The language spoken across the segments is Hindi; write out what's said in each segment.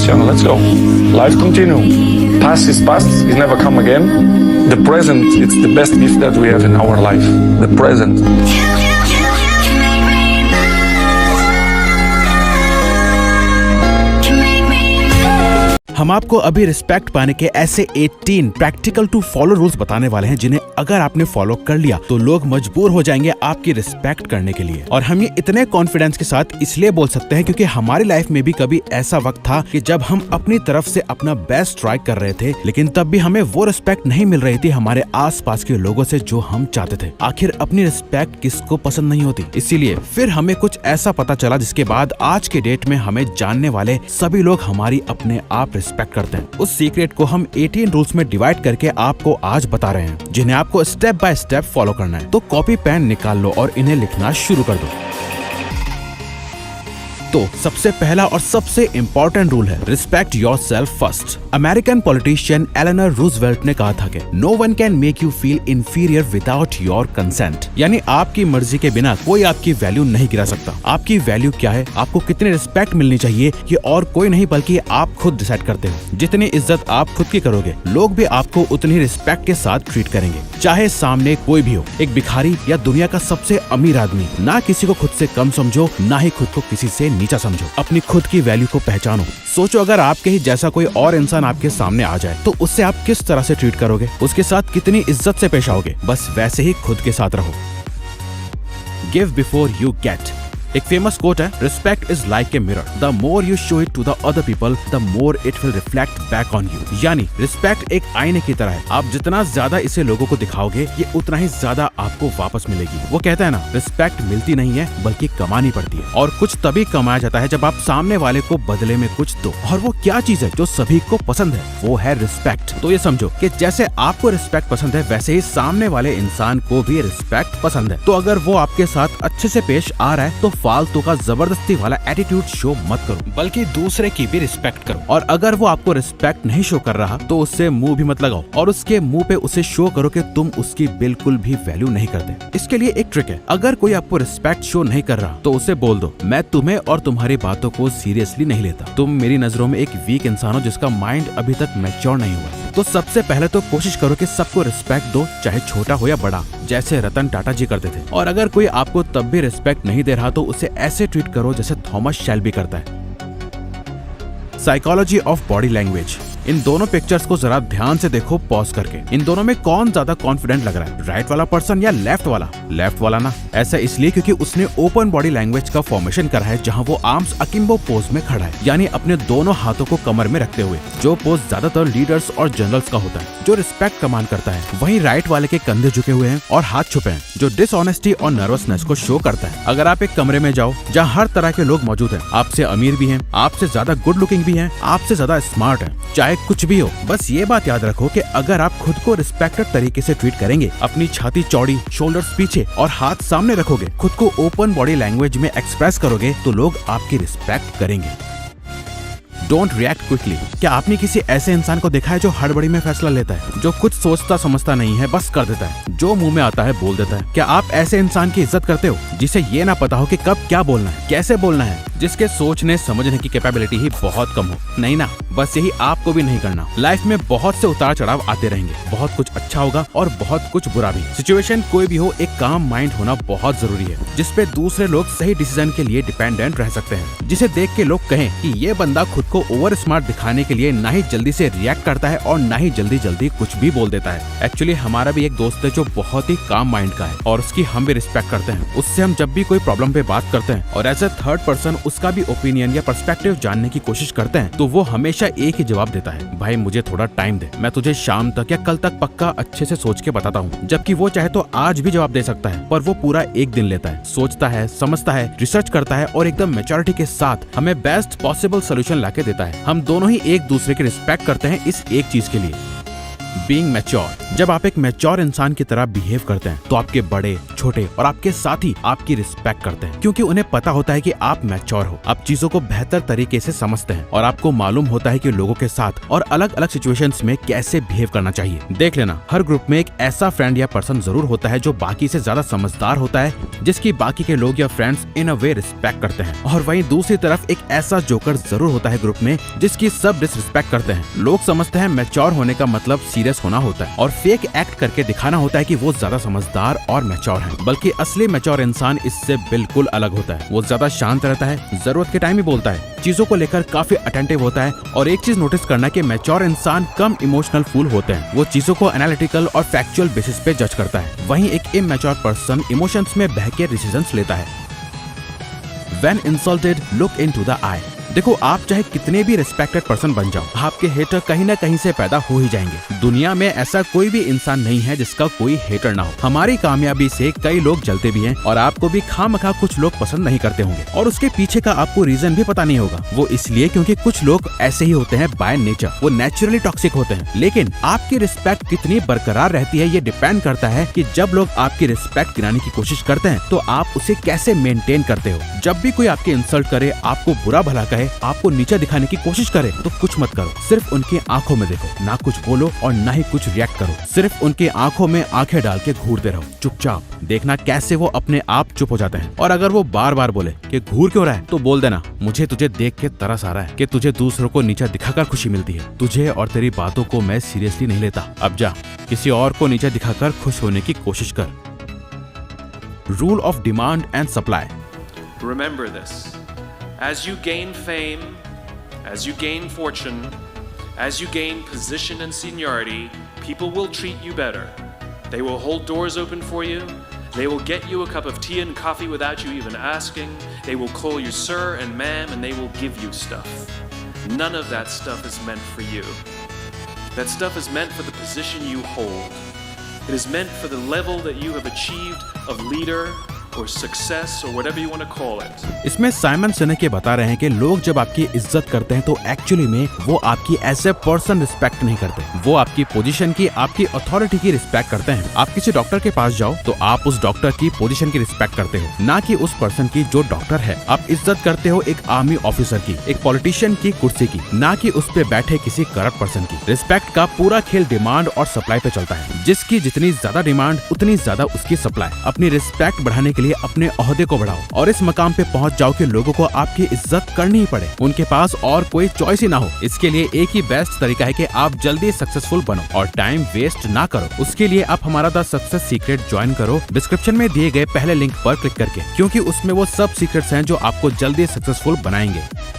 Cristiano, let's go. Life continue. Past is past, it never come again. The present, it's the best gift that we have in our life. The present. हम आपको अभी रिस्पेक्ट पाने के ऐसे 18 प्रैक्टिकल टू फॉलो रूल्स बताने वाले हैं जिन्हें अगर आपने फॉलो कर लिया तो लोग मजबूर हो जाएंगे आपकी रिस्पेक्ट करने के लिए। और हम ये इतने कॉन्फिडेंस के साथ इसलिए बोल सकते हैं क्योंकि हमारी लाइफ में भी कभी ऐसा वक्त था कि जब हम अपनी तरफ से अपना बेस्ट ट्राई कर रहे थे, लेकिन तब भी हमें वो रिस्पेक्ट नहीं मिल रही थी हमारे आस पास के लोगों से जो हम चाहते थे। आखिर अपनी रिस्पेक्ट किसको पसंद नहीं होती। इसीलिए फिर हमें कुछ ऐसा पता चला जिसके बाद आज के डेट में हमें जानने वाले सभी लोग हमारी अपने आप रिस्पेक्ट करते हैं। उस सीक्रेट को हम 18 रूल्स में डिवाइड करके आपको आज बता रहे हैं जिन्हें आपको स्टेप बाय स्टेप फॉलो करना है। तो कॉपी पेन निकाल लो और इन्हें लिखना शुरू कर दो। तो सबसे पहला और सबसे इम्पोर्टेंट रूल है respect yourself first. American politician Eleanor Roosevelt ने कहा था कि no one can make you feel inferior without your consent. यानी आपकी मर्जी के बिना कोई आपकी वैल्यू नहीं गिरा सकता। आपकी वैल्यू क्या है, आपको कितनी रिस्पेक्ट मिलनी चाहिए, ये और कोई नहीं बल्कि आप खुद डिसाइड करते हो। जितनी इज्जत आप खुद की करोगे, लोग भी आपको उतनी रिस्पेक्ट के साथ ट्रीट करेंगे, चाहे सामने कोई भी हो, एक भिखारी या दुनिया का सबसे अमीर आदमी। ना किसी को खुद से कम समझो, ना ही खुद को किसी से नीचा समझो। अपनी खुद की वैल्यू को पहचानो। सोचो अगर आपके ही जैसा कोई और इंसान आपके सामने आ जाए तो उससे आप किस तरह से ट्रीट करोगे, उसके साथ कितनी इज्जत से पेश आओगे। बस वैसे ही खुद के साथ रहो। Give before you get. एक फेमस कोट है, respect is like a mirror, the more you show it to the other people the more it will reflect back on you. यानी रिस्पेक्ट एक आईने की तरह है, आप जितना ज्यादा इसे लोगों को दिखाओगे ये उतना ही ज्यादा आपको वापस मिलेगी। वो कहता है ना, रिस्पेक्ट मिलती नहीं है बल्कि कमानी पड़ती है। और कुछ तभी कमाया जाता है जब आप सामने वाले को बदले में कुछ दो। और वो क्या चीज है जो सभी को पसंद है, वो है रिस्पेक्ट। तो ये समझो कि जैसे आपको रिस्पेक्ट पसंद है वैसे ही सामने वाले इंसान को भी रिस्पेक्ट पसंद है। तो अगर वो आपके साथ अच्छे से पेश आ रहा है तो फालतू का जबरदस्ती वाला एटीट्यूड शो मत करो, बल्कि दूसरे की भी रिस्पेक्ट करो। और अगर वो आपको रिस्पेक्ट नहीं शो कर रहा तो उससे मुंह भी मत लगाओ और उसके मुंह पे उसे शो करो कि तुम उसकी बिल्कुल भी वैल्यू नहीं करते। इसके लिए एक ट्रिक है, अगर कोई आपको रिस्पेक्ट शो नहीं कर रहा तो उसे बोल दो, मैं तुम्हें और तुम्हारी बातों को सीरियसली नहीं लेता। तुम मेरी नजरों में एक वीक इंसान हो जिसका माइंड अभी तक मैच्योर नहीं हुआ। तो सबसे पहले तो कोशिश करो कि सबको रिस्पेक्ट दो, चाहे छोटा हो या बड़ा, जैसे रतन टाटा जी करते थे। और अगर कोई आपको तब भी रिस्पेक्ट नहीं दे रहा तो उसे ऐसे ट्रीट करो जैसे थॉमस शेल्बी करता है। Psychology of body language. इन दोनों पिक्चर्स को जरा ध्यान से देखो पॉज करके। इन दोनों में कौन ज्यादा कॉन्फिडेंट लग रहा है, राइट वाला पर्सन या लेफ्ट वाला? लेफ्ट वाला ना। ऐसा इसलिए क्योंकि उसने ओपन बॉडी लैंग्वेज का फॉर्मेशन करा है जहां वो आर्म्स अकिम्बो पोज में खड़ा है, यानी अपने दोनों हाथों को कमर में रखते हुए, जो पोज ज्यादातर लीडर्स और जनरल्स का होता है जो रिस्पेक्ट कमांड करता है। वहीं राइट वाले के कंधे झुके हुए हैं और हाथ छुपे हैं, जो डिसऑनेस्टी और नर्वसनेस को शो करता है। अगर आप एक कमरे में जाओ जहाँ हर तरह के लोग मौजूद हैं, आपसे अमीर भी हैं, आपसे ज्यादा गुड लुकिंग भी हैं, आपसे ज्यादा स्मार्ट हैं, चाहे कुछ भी हो, बस ये बात याद रखो कि अगर आप खुद को रिस्पेक्टेड तरीके से ट्रीट करेंगे, अपनी छाती चौड़ी, शोल्डर्स पीछे और हाथ सामने रखोगे, खुद को ओपन बॉडी लैंग्वेज में एक्सप्रेस करोगे तो लोग आपकी रिस्पेक्ट करेंगे। Don't react quickly. क्या आपने किसी ऐसे इंसान को देखा है जो हड़बड़ी में फैसला लेता है, जो कुछ सोचता समझता नहीं है, बस कर देता है, जो मुंह में आता है बोल देता है? क्या आप ऐसे इंसान की इज्जत करते हो जिसे ये ना पता हो कि कब क्या बोलना है, कैसे बोलना है, जिसके सोचने समझने की कैपेबिलिटी ही बहुत कम हो? नहीं ना, बस यही आपको भी नहीं करना। लाइफ में बहुत से उतार चढ़ाव आते रहेंगे, बहुत कुछ अच्छा होगा और बहुत कुछ बुरा भी। सिचुएशन कोई भी हो, एक काम माइंड होना बहुत जरूरी है, जिसपे दूसरे लोग सही डिसीजन के लिए डिपेंडेंट रह सकते हैं, जिसे देख के लोग कहें कि ये बंदा खुद को ओवर स्मार्ट दिखाने के लिए ना ही जल्दी से रिएक्ट करता है और ना ही जल्दी जल्दी कुछ भी बोल देता है। एक्चुअली हमारा भी एक दोस्त है जो बहुत ही काम माइंड का है और उसकी हम भी रिस्पेक्ट करते हैं। उससे हम जब भी कोई प्रॉब्लम पे बात करते हैं और एज ए थर्ड पर्सन उसका भी ओपिनियन या पर्सपेक्टिव जानने की कोशिश करते हैं तो वो हमेशा एक ही जवाब देता है, भाई मुझे थोड़ा टाइम दे, मैं तुझे शाम तक या कल तक पक्का अच्छे से सोच के बताता हूँ। जबकि वो चाहे तो आज भी जवाब दे सकता है, पर वो पूरा एक दिन लेता है, सोचता है, समझता है, रिसर्च करता है और एकदम मैच्योरिटी के साथ हमें बेस्ट पॉसिबल सोल्यूशन लाके देता है। हम दोनों ही एक दूसरे की रिस्पेक्ट करते हैं इस एक चीज के लिए। Being mature. जब आप एक मैच्योर इंसान की तरह बिहेव करते हैं तो आपके बड़े, छोटे और आपके साथी आपकी रिस्पेक्ट करते हैं, क्योंकि उन्हें पता होता है कि आप मैच्योर हो, आप चीजों को बेहतर तरीके से समझते हैं और आपको मालूम होता है कि लोगों के साथ और अलग अलग सिचुएशंस में कैसे बिहेव करना चाहिए। देख लेना, हर ग्रुप में एक ऐसा फ्रेंड या पर्सन जरूर होता है जो बाकी से ज्यादा समझदार होता है, जिसकी बाकी के लोग या फ्रेंड्स इन अ वे रिस्पेक्ट करते हैं, और वहीं दूसरी तरफ एक ऐसा जोकर जरूर होता है ग्रुप में जिसकी सब डिसरिस्पेक्ट करते हैं। लोग समझते हैं मैच्योर होने का मतलब सीरियस होना होता है और फेक एक्ट करके दिखाना होता है कि वो ज्यादा समझदार और मैच्योर है, बल्कि असली मैच्योर इंसान इससे बिल्कुल अलग होता है। वो ज्यादा शांत रहता है, जरूरत के टाइम ही बोलता है, चीजों को लेकर काफी अटेंटिव होता है, और एक चीज नोटिस करना कि मैच्योर इंसान कम इमोशनल फूल होते हैं, वो चीजों को एनालिटिकल और फैक्चुअल बेसिस पे जज करता है। वहीं एक इमैच्योर पर्सन इमोशंस में बह के डिसीजंस लेता है। When insulted, look into the eye. देखो, आप चाहे कितने भी रिस्पेक्टेड पर्सन बन जाओ, आपके हेटर कहीं ना कहीं से पैदा हो ही जाएंगे। दुनिया में ऐसा कोई भी इंसान नहीं है जिसका कोई हेटर ना हो। हमारी कामयाबी से कई लोग जलते भी हैं और आपको भी खामखा कुछ लोग पसंद नहीं करते होंगे, और उसके पीछे का आपको रीजन भी पता नहीं होगा। वो इसलिए क्योंकि कुछ लोग ऐसे ही होते हैं बाय नेचर, वो नेचुरली टॉक्सिक होते हैं। लेकिन आपकी रिस्पेक्ट कितनी बरकरार रहती है ये डिपेंड करता है कि जब लोग आपकी रिस्पेक्ट गिराने की कोशिश करते हैं तो आप उसे कैसे मेंटेन करते हो। जब भी कोई आपकी इंसल्ट करे, आपको बुरा भला कहे, आपको नीचा दिखाने की कोशिश करे, तो कुछ मत करो, सिर्फ उनकी आंखों में देखो, ना कुछ बोलो और ना ही कुछ रिएक्ट करो, सिर्फ उनकी आंखों में आंखें डाल के घूरते रहो चुपचाप। देखना कैसे वो अपने आप चुप हो जाते हैं। और अगर वो बार बार बोले कि घूर क्यों रहा है, तो बोल देना, मुझे तुझे देख के तरस आ रहा है कि तुझे दूसरों को नीचा दिखाकर खुशी मिलती है। तुझे और तेरी बातों को मैं सीरियसली नहीं लेता। अब जा, किसी और को नीचा दिखाकर खुश होने की कोशिश कर। Rule of demand and supply. Remember this. As you gain fame, as you gain fortune, as you gain position and seniority, people will treat you better. They will hold doors open for you. They will get you a cup of tea and coffee without you even asking. They will call you sir and ma'am, and they will give you stuff. None of that stuff is meant for you. That stuff is meant for the position you hold. It is meant for the level that you have achieved of leader or success or whatever you want to call it. इसमें साइमन सिनेक ये बता रहे हैं कि लोग जब आपकी इज्जत करते हैं तो एक्चुअली में वो आपकी एज ए पर्सन रिस्पेक्ट नहीं करते, वो आपकी पोजीशन की, आपकी अथॉरिटी की रिस्पेक्ट करते हैं। आप किसी डॉक्टर के पास जाओ तो आप उस डॉक्टर की पोजीशन की रिस्पेक्ट करते हो, ना कि उस पर्सन की जो डॉक्टर है। आप इज्जत करते हो एक आर्मी ऑफिसर की, एक पॉलिटिशियन की कुर्सी की, ना कि उस पे बैठे किसी करप्ट पर्सन की। रिस्पेक्ट का पूरा खेल डिमांड और सप्लाई पे चलता है। जिसकी जितनी ज्यादा डिमांड उतनी ज्यादा उसकी सप्लाई। अपनी रिस्पेक्ट बढ़ाने के लिए अपने ओहदे को बढ़ाओ और इस मकाम पे पहुंच जाओ कि लोगों को आपकी इज्जत करनी ही पड़े, उनके पास और कोई चॉइस ही ना हो। इसके लिए एक ही बेस्ट तरीका है कि आप जल्दी सक्सेसफुल बनो और टाइम वेस्ट ना करो। उसके लिए आप हमारा द सक्सेस सीक्रेट ज्वाइन करो डिस्क्रिप्शन में दिए गए पहले लिंक पर क्लिक करके, क्योंकि उसमें वो सब सीक्रेट्स हैं जो आपको जल्दी सक्सेसफुल बनाएंगे।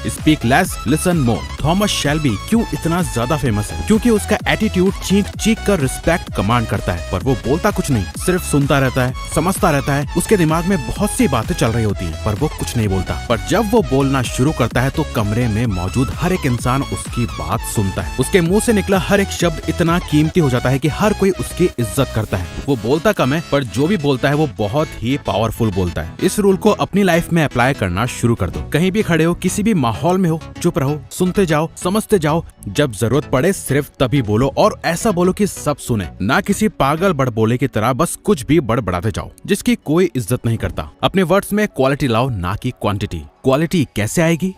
Speak less listen more. Thomas Shelby क्यों इतना ज्यादा फेमस है? क्योंकि उसका एटीट्यूड चीख चीख कर रिस्पेक्ट कमांड करता है, पर वो बोलता कुछ नहीं, सिर्फ सुनता रहता है, समझता रहता है। उसके दिमाग में बहुत सी बातें चल रही होती हैं, पर वो कुछ नहीं बोलता। पर जब वो बोलना शुरू करता है तो कमरे में मौजूद हर एक इंसान उसकी बात सुनता है। उसके मुंह से निकला हर एक शब्द इतना कीमती हो जाता है कि हर कोई उसकी इज्जत करता है। वो बोलता कम है, पर जो भी बोलता है वो बहुत ही पावरफुल बोलता है। इस रूल को अपनी लाइफ में अप्लाई करना शुरू कर दो। कहीं भी खड़े हो, किसी भी माहौल में हो, चुप रहो, सुनते जाओ, समझते जाओ। जब जरूरत पड़े सिर्फ तभी बोलो, और ऐसा बोलो कि सब सुने, ना किसी पागल बड़बोले की तरह बस कुछ भी बड़बड़ाते जाओ जिसकी कोई इज्जत नहीं करता। अपने वर्ड्स में क्वालिटी लाओ, ना कि क्वांटिटी। क्वालिटी कैसे आएगी?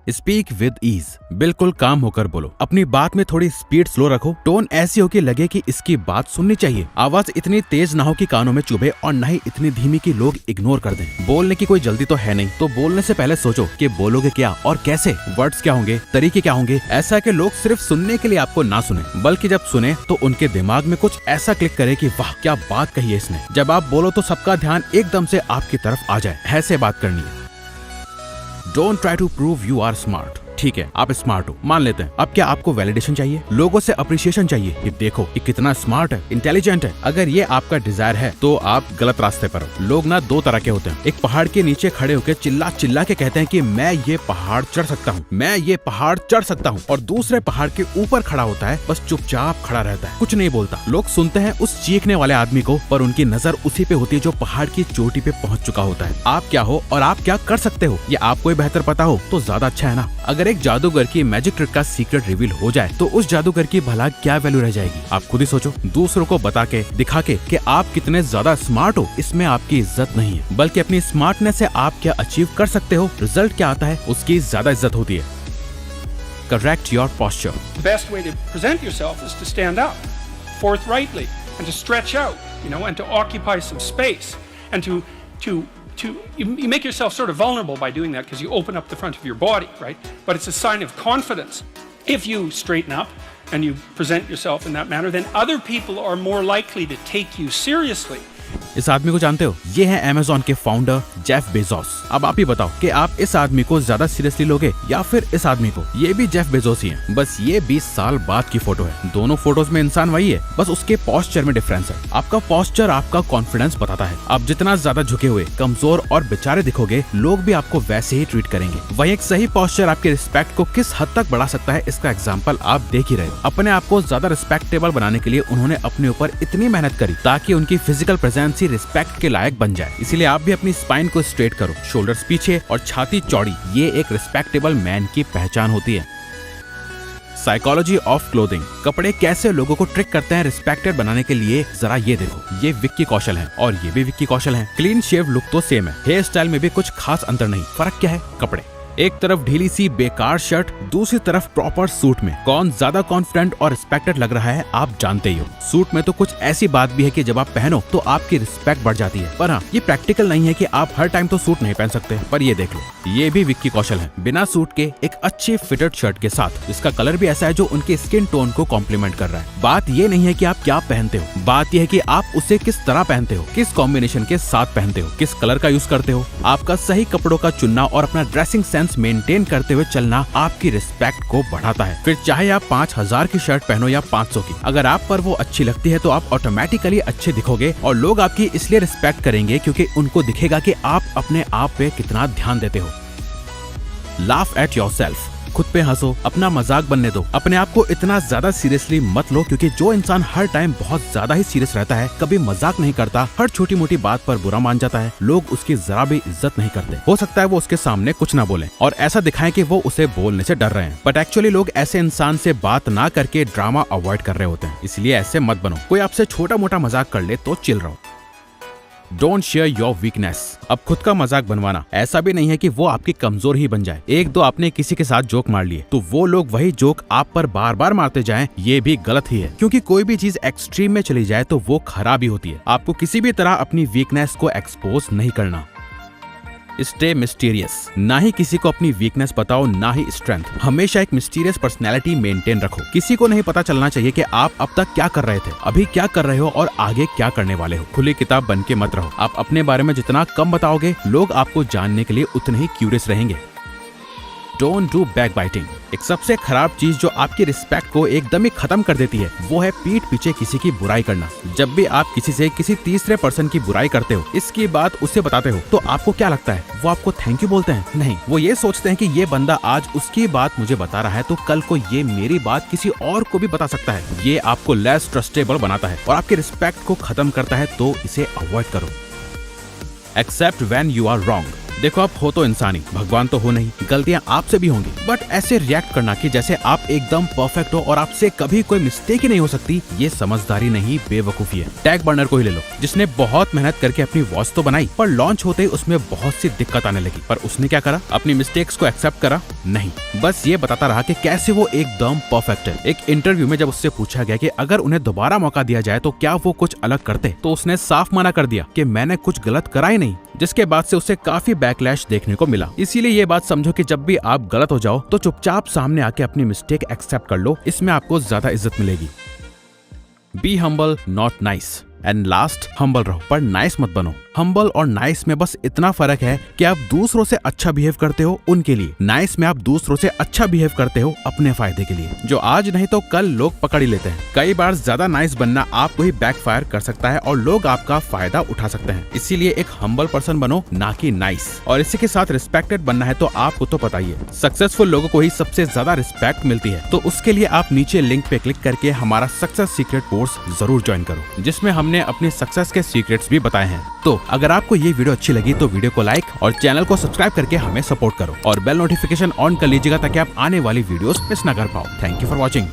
Speak with ease. बिल्कुल काम होकर बोलो। अपनी बात में थोड़ी स्पीड स्लो रखो। टोन ऐसी हो कि लगे कि इसकी बात सुननी चाहिए। आवाज इतनी तेज ना हो कि कानों में चुभे, और ना ही इतनी धीमी कि लोग इग्नोर कर दें। बोलने की कोई जल्दी तो है नहीं, तो बोलने से पहले सोचो कि बोलोगे क्या और कैसे, वर्ड्स क्या होंगे, तरीके क्या होंगे। ऐसा कि लोग सिर्फ सुनने के लिए आपको ना सुने, बल्कि जब सुने तो उनके दिमाग में कुछ ऐसा क्लिक करे कि वाह क्या बात कही है इसने। जब आप बोलो तो सबका ध्यान एकदम से आपकी तरफ आ जाए। ऐसे बात करनी है। Don't try to prove you are smart. ठीक है, आप स्मार्ट हो, मान लेते हैं। अब क्या आपको वैलिडेशन चाहिए? लोगों से अप्रिसिएशन चाहिए कि देखो ये कितना स्मार्ट है, इंटेलिजेंट है? अगर ये आपका डिजायर है तो आप गलत रास्ते पर हो। लोग ना दो तरह के होते हैं। एक पहाड़ के नीचे खड़े होकर चिल्ला चिल्ला के कहते हैं कि मैं ये पहाड़ चढ़ सकता हूँ, मैं ये पहाड़ चढ़ सकता हूँ, और दूसरे पहाड़ के ऊपर खड़ा होता है, बस चुपचाप खड़ा रहता है, कुछ नहीं बोलता। लोग सुनते हैं उस चीखने वाले आदमी को, पर उनकी नजर उसी पे होती है जो पहाड़ की चोटी पे पहुंच चुका होता है। आप क्या हो और आप क्या कर सकते हो ये आपको ही बेहतर पता हो तो ज्यादा अच्छा है ना। अगर एक एक जादूगर की मैजिक ट्रिक का सीक्रेट रिवील हो जाए तो उस जादूगर की भला क्या वैल्यू रह जाएगी। आप खुद ही सोचो। दूसरों को बता के दिखा के कि आप कितने ज्यादा स्मार्ट हो, इसमें आपकी इज्जत नहीं है, बल्कि अपनी स्मार्टनेस से आप क्या अचीव कर सकते हो, रिजल्ट क्या आता है, उसकी ज्यादा इज्जत होती है। Correct your posture. The best way to present yourself is to stand up forthrightly and to stretch out, and to occupy some space and to you make yourself sort of vulnerable by doing that because you open up the front of your body, right? But it's a sign of confidence. If you straighten up and you present yourself in that manner, then other people are more likely to take you seriously. इस आदमी को जानते हो? ये है अमेज़न के फाउंडर जेफ बेजोस। अब आप ही बताओ कि आप इस आदमी को ज्यादा सीरियसली लोगे या फिर इस आदमी को? ये भी जेफ बेजोस ही है, बस ये 20 साल बाद की फोटो है। दोनों फोटोज में इंसान वही है, बस उसके पोस्चर में डिफरेंस है। आपका पोस्चर आपका कॉन्फिडेंस बताता है। आप जितना ज्यादा झुके हुए, कमजोर और बेचारे दिखोगे, लोग भी आपको वैसे ही ट्रीट करेंगे। वही एक सही पोस्चर आपके रिस्पेक्ट को किस हद तक बढ़ा सकता है, इसका एग्जाम्पल आप देख ही रहे हो। अपने आप को ज्यादा रिस्पेक्टेबल बनाने के लिए उन्होंने अपने ऊपर इतनी मेहनत करी ताकि उनकी फिजिकल प्रेजेंस ही रिस्पेक्ट के लायक बन जाए। इसीलिए आप भी अपनी स्पाइन को स्ट्रेट करो, शोल्डर्स पीछे और छाती चौड़ी। ये एक रिस्पेक्टेबल मैन की पहचान होती है। Psychology of clothing. कपड़े कैसे लोगों को ट्रिक करते हैं रिस्पेक्टेड बनाने के लिए, जरा ये देखो। ये विक्की कौशल है और ये भी विक्की कौशल है। क्लीन शेव लुक तो सेम है, हेयर स्टाइल में भी कुछ खास अंतर नहीं। फर्क क्या है? कपड़े। एक तरफ ढीली सी बेकार शर्ट, दूसरी तरफ प्रॉपर सूट में कौन ज्यादा कॉन्फिडेंट और रिस्पेक्टेड लग रहा है आप जानते ही हो। सूट में तो कुछ ऐसी बात भी है कि जब आप पहनो तो आपकी रिस्पेक्ट बढ़ जाती है। पर हाँ, ये प्रैक्टिकल नहीं है कि आप हर टाइम तो सूट नहीं पहन सकते। पर ये देख लो, ये भी विक्की कौशल है। बिना सूट के एक अच्छी फिटेड शर्ट के साथ, जिसका कलर भी ऐसा है जो उनके स्किन टोन को कॉम्प्लीमेंट कर रहा है। बात ये नहीं है कि आप क्या पहनते हो, बात यह है कि आप उसे किस तरह पहनते हो, किस कॉम्बिनेशन के साथ पहनते हो, किस कलर का यूज करते हो। आपका सही कपड़ों का चुनना और अपना ड्रेसिंग सेंस मेंटेन करते हुए चलना आपकी रिस्पेक्ट को बढ़ाता है। फिर चाहे आप 5000 की शर्ट पहनो या 500 की, अगर आप पर वो अच्छी लगती है तो आप ऑटोमेटिकली अच्छे दिखोगे और लोग आपकी इसलिए रिस्पेक्ट करेंगे क्योंकि उनको दिखेगा कि आप अपने आप पे कितना ध्यान देते हो। Laugh at yourself. खुद पे हंसो, अपना मजाक बनने दो। अपने आप को इतना ज्यादा सीरियसली मत लो, क्योंकि जो इंसान हर टाइम बहुत ज्यादा ही सीरियस रहता है, कभी मजाक नहीं करता, हर छोटी मोटी बात पर बुरा मान जाता है, लोग उसकी जरा भी इज्जत नहीं करते। हो सकता है वो उसके सामने कुछ ना बोले और ऐसा दिखाएं कि वो उसे बोलने से डर रहे हैं, बट एक्चुअली लोग ऐसे इंसान से बात ना करके ड्रामा अवॉइड कर रहे होते हैं। इसलिए ऐसे मत बनो। कोई आपसे छोटा मोटा मजाक कर ले तो चिल रहो। Don't share your weakness. अब खुद का मजाक बनवाना ऐसा भी नहीं है कि वो आपकी कमजोर ही बन जाए। एक दो आपने किसी के साथ जोक मार लिए तो वो लोग वही जोक आप पर बार बार मारते जाएं, ये भी गलत ही है। क्योंकि कोई भी चीज एक्सट्रीम में चली जाए तो वो खराब ही होती है। आपको किसी भी तरह अपनी वीकनेस को एक्सपोज नहीं करना। Stay mysterious. ना ही किसी को अपनी वीकनेस बताओ, ना ही स्ट्रेंथ। हमेशा एक मिस्टीरियस पर्सनैलिटी मेंटेन रखो। किसी को नहीं पता चलना चाहिए कि आप अब तक क्या कर रहे थे, अभी क्या कर रहे हो और आगे क्या करने वाले हो। खुली किताब बन के मत रहो। आप अपने बारे में जितना कम बताओगे, लोग आपको जानने के लिए उतने ही क्यूरियस रहेंगे। Don't do backbiting. एक सबसे खराब चीज जो आपकी रिस्पेक्ट को एकदम ही खत्म कर देती है, वो है पीठ पीछे किसी की बुराई करना। जब भी आप किसी से किसी तीसरे पर्सन की बुराई करते हो, इसकी बात उससे बताते हो, तो आपको क्या लगता है? वो आपको थैंक यू बोलते हैं? नहीं, वो ये सोचते हैं कि ये बंदा आज उसकी बात मुझे बता रहा है तो कल को ये मेरी बात किसी और को भी बता सकता है। ये आपको लेस ट्रस्टेबल बनाता है और आपकी रिस्पेक्ट को खत्म करता है, तो इसे अवॉइड करो। Except when you are wrong. देखो, आप हो तो इंसानी, भगवान तो हो नहीं, गलतियां आपसे भी होंगी, बट ऐसे रिएक्ट करना कि जैसे आप एकदम परफेक्ट हो और आपसे कभी कोई मिस्टेक ही नहीं हो सकती, ये समझदारी नहीं, बेवकूफी है। टैग बर्नर को ही ले लो, जिसने बहुत मेहनत करके अपनी वॉच तो बनाई, पर लॉन्च होते ही उसमें बहुत सी दिक्कत आने लगी। पर उसने क्या करा? अपनी मिस्टेक्स को एक्सेप्ट करा? नहीं, बस ये बताता रहा कि कैसे वो एकदम परफेक्ट है। एक इंटरव्यू में जब उससे पूछा गया कि अगर उन्हें दोबारा मौका दिया जाए तो क्या वो कुछ अलग करते, तो उसने साफ मना कर दिया कि मैंने कुछ गलत करा ही नहीं, जिसके बाद से उसे काफी बैकलैश देखने को मिला। इसीलिए ये बात समझो कि जब भी आप गलत हो जाओ तो चुपचाप सामने आके अपनी मिस्टेक एक्सेप्ट कर लो, इसमें आपको ज्यादा इज्जत मिलेगी। Be humble not nice. And last, humble रहो पर नाइस मत बनो। हम्बल और नाइस में बस इतना फर्क है कि आप दूसरों से अच्छा बिहेव करते हो उनके लिए, नाइस में आप दूसरों से अच्छा बिहेव करते हो अपने फायदे के लिए, जो आज नहीं तो कल लोग पकड़ ही लेते हैं। कई बार ज्यादा नाइस बनना आपको ही बैकफायर कर सकता है और लोग आपका फायदा उठा सकते हैं। इसीलिए एक हम्बल पर्सन बनो, ना कि नाइस। और इसी के साथ रिस्पेक्टेड बनना है तो आपको तो पता ही है, सक्सेसफुल लोगों को ही सबसे ज्यादा रिस्पेक्ट मिलती है। तो उसके लिए आप नीचे लिंक पे क्लिक करके हमारा सक्सेस सीक्रेट कोर्स जरूर ज्वाइन करो, जिसमें हमने उन्होंने अपनी सक्सेस के सीक्रेट्स भी बताए हैं। तो अगर आपको ये वीडियो अच्छी लगी तो वीडियो को लाइक और चैनल को सब्सक्राइब करके हमें सपोर्ट करो और बेल नोटिफिकेशन ऑन कर लीजिएगा ताकि आप आने वाली वीडियोस मिस ना कर पाओ। Thank you for watching.